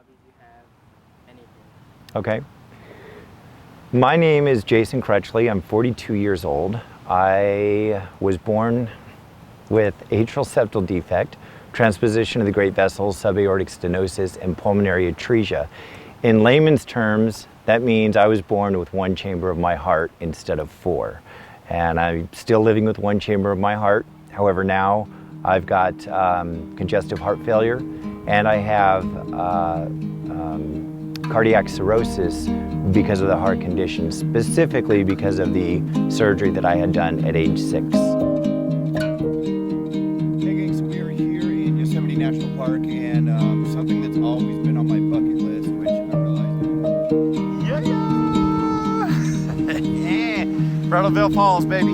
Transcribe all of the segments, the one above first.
hobbies you have, anything. Okay. My name is Jason Crutchley. I'm 42 years old. I was born with atrial septal defect, transposition of the great vessels, subaortic stenosis, and pulmonary atresia. In layman's terms, that means I was born with one chamber of my heart instead of four. And I'm still living with one chamber of my heart. However, now I've got congestive heart failure, and I have cardiac cirrhosis because of the heart condition, specifically because of the surgery that I had done at age 6. National Park, and something that's always been on my bucket list, which I realized. Yeah! Brattleville Falls, baby.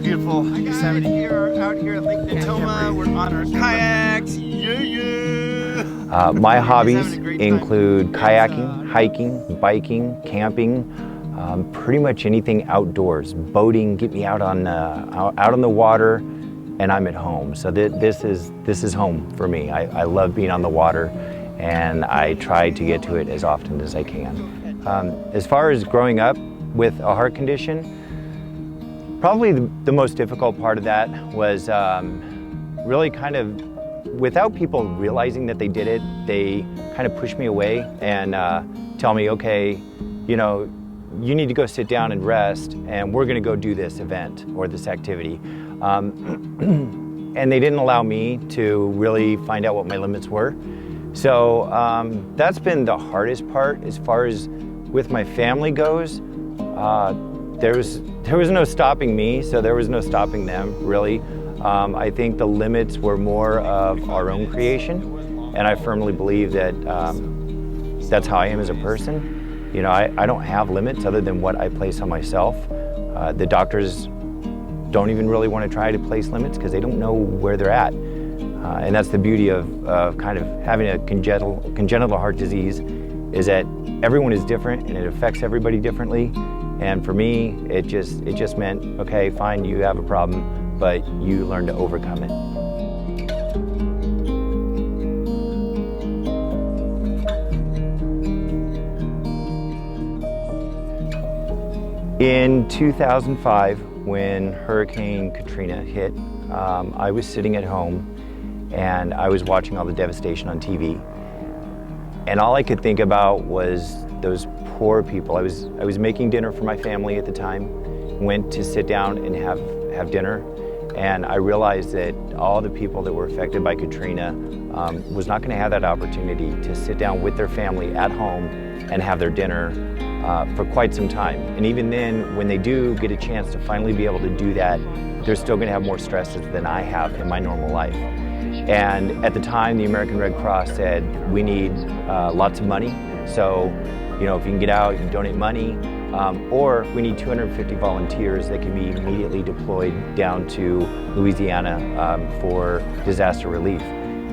Beautiful Yosemite. Out here at Lake Natoma. We're on our kayaks. Yeah! My hobbies include kayaking, hiking, biking, camping, pretty much anything outdoors. Boating, get me out on the water, and I'm at home. So this is home for me. I love being on the water, and I try to get to it as often as I can. As far as growing up with a heart condition, probably the most difficult part of that was really kind of, without people realizing that they did it, they kind of push me away and tell me, okay, you know, you need to go sit down and rest, and we're gonna go do this event or this activity. And they didn't allow me to really find out what my limits were. So that's been the hardest part. As far as with my family goes, there was no stopping me, so there was no stopping them, really. I think the limits were more of our own creation, and I firmly believe that that's how I am as a person. You know, I don't have limits other than what I place on myself. The doctors don't even really want to try to place limits because they don't know where they're at. And that's the beauty of kind of having a congenital heart disease, is that everyone is different and it affects everybody differently. And for me, it just meant, okay, fine, you have a problem, but you learn to overcome it. In 2005, when Hurricane Katrina hit, I was sitting at home and I was watching all the devastation on TV. And all I could think about was those poor people. I was making dinner for my family at the time, went to sit down and have dinner, and I realized that all the people that were affected by Katrina was not gonna have that opportunity to sit down with their family at home and have their dinner for quite some time. And even then, when they do get a chance to finally be able to do that, they're still gonna have more stresses than I have in my normal life. And at the time, the American Red Cross said, we need lots of money. So, you know, if you can get out, you can donate money, or we need 250 volunteers that can be immediately deployed down to Louisiana for disaster relief.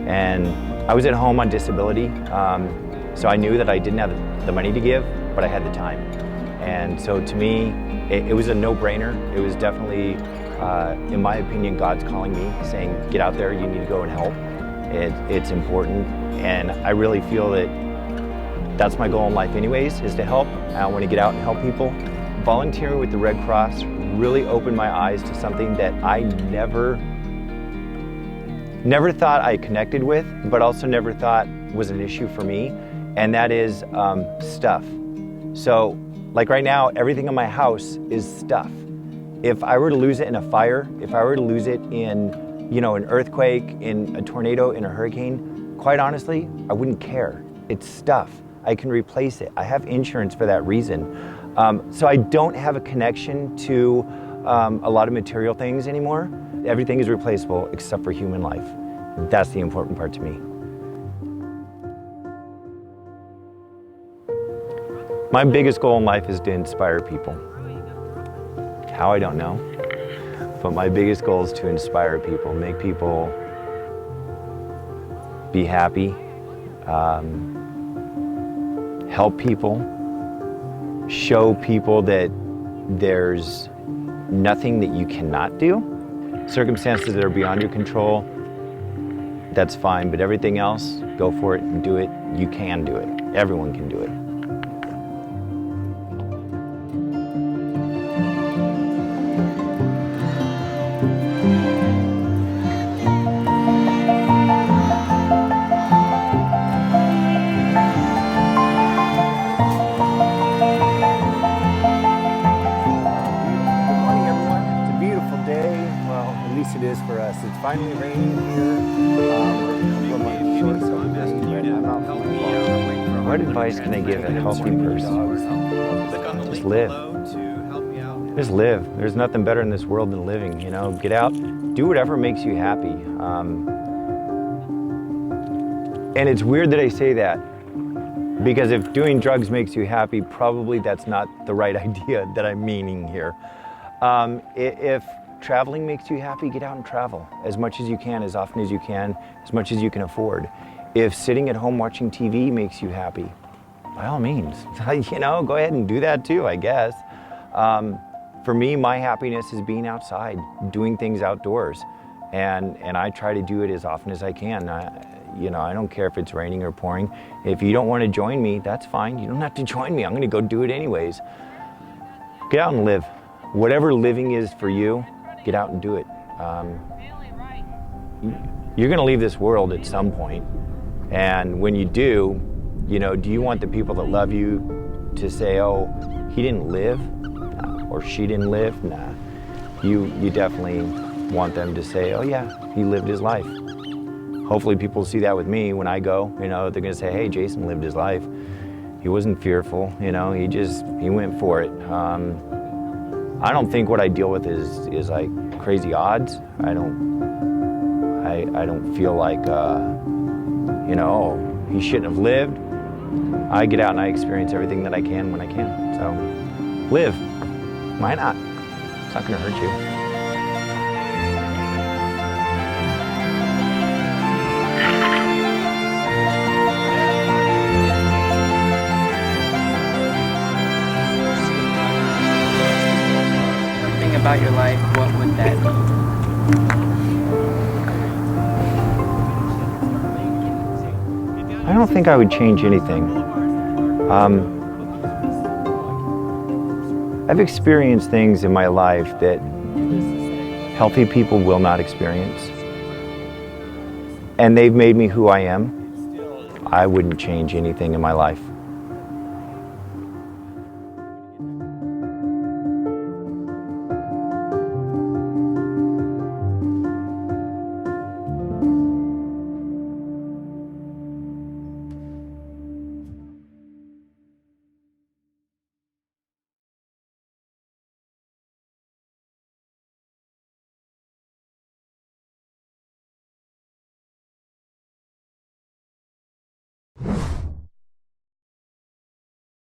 And I was at home on disability, so I knew that I didn't have the money to give, but I had the time. And so to me, it was a no-brainer. It was definitely, in my opinion, God's calling me, saying, get out there, you need to go and help. It's important, and I really feel that that's my goal in life anyways, is to help. I want to get out and help people. Volunteering with the Red Cross really opened my eyes to something that I never thought I connected with, but also never thought was an issue for me, and that is stuff. So, like right now, everything in my house is stuff. If I were to lose it in a fire, if I were to lose it in, you know, an earthquake, in a tornado, in a hurricane, quite honestly, I wouldn't care. It's stuff. I can replace it. I have insurance for that reason. So I don't have a connection to a lot of material things anymore. Everything is replaceable except for human life. That's the important part to me. My biggest goal in life is to inspire people. How, I don't know. But my biggest goal is to inspire people, make people be happy, help people, show people that there's nothing that you cannot do. Circumstances that are beyond your control, that's fine. But everything else, go for it and do it. You can do it. Everyone can do it. At least it is for us. It's finally raining here. What advice can I give a healthy person? Just live. Just live. There's nothing better in this world than living. You know, get out, do whatever makes you happy. And it's weird that I say that, because if doing drugs makes you happy, probably that's not the right idea that I'm meaning here. If traveling makes you happy, get out and travel as much as you can, as often as you can, as much as you can afford. If sitting at home watching TV makes you happy, by all means, you know, go ahead and do that too, I guess. For me, my happiness is being outside, doing things outdoors, and I try to do it as often as I can. You know, I don't care if it's raining or pouring. If you don't want to join me, that's fine. You don't have to join me. I'm going to go do it anyways. Get out and live. Whatever living is for you, get out and do it. You're going to leave this world at some point, and when you do, you know, do you want the people that love you to say, "Oh, he didn't live," or "She didn't live"? Nah. You definitely want them to say, "Oh yeah, he lived his life." Hopefully, people see that with me when I go. You know, they're going to say, "Hey, Jason lived his life. He wasn't fearful. You know, he went for it." I don't think what I deal with is like crazy odds. I don't feel like, you know, oh, he shouldn't have lived. I get out and I experience everything that I can when I can. So live. Why not? It's not going to hurt you. About your life, what would that be? I don't think I would change anything. I've experienced things in my life that healthy people will not experience. And they've made me who I am. I wouldn't change anything in my life.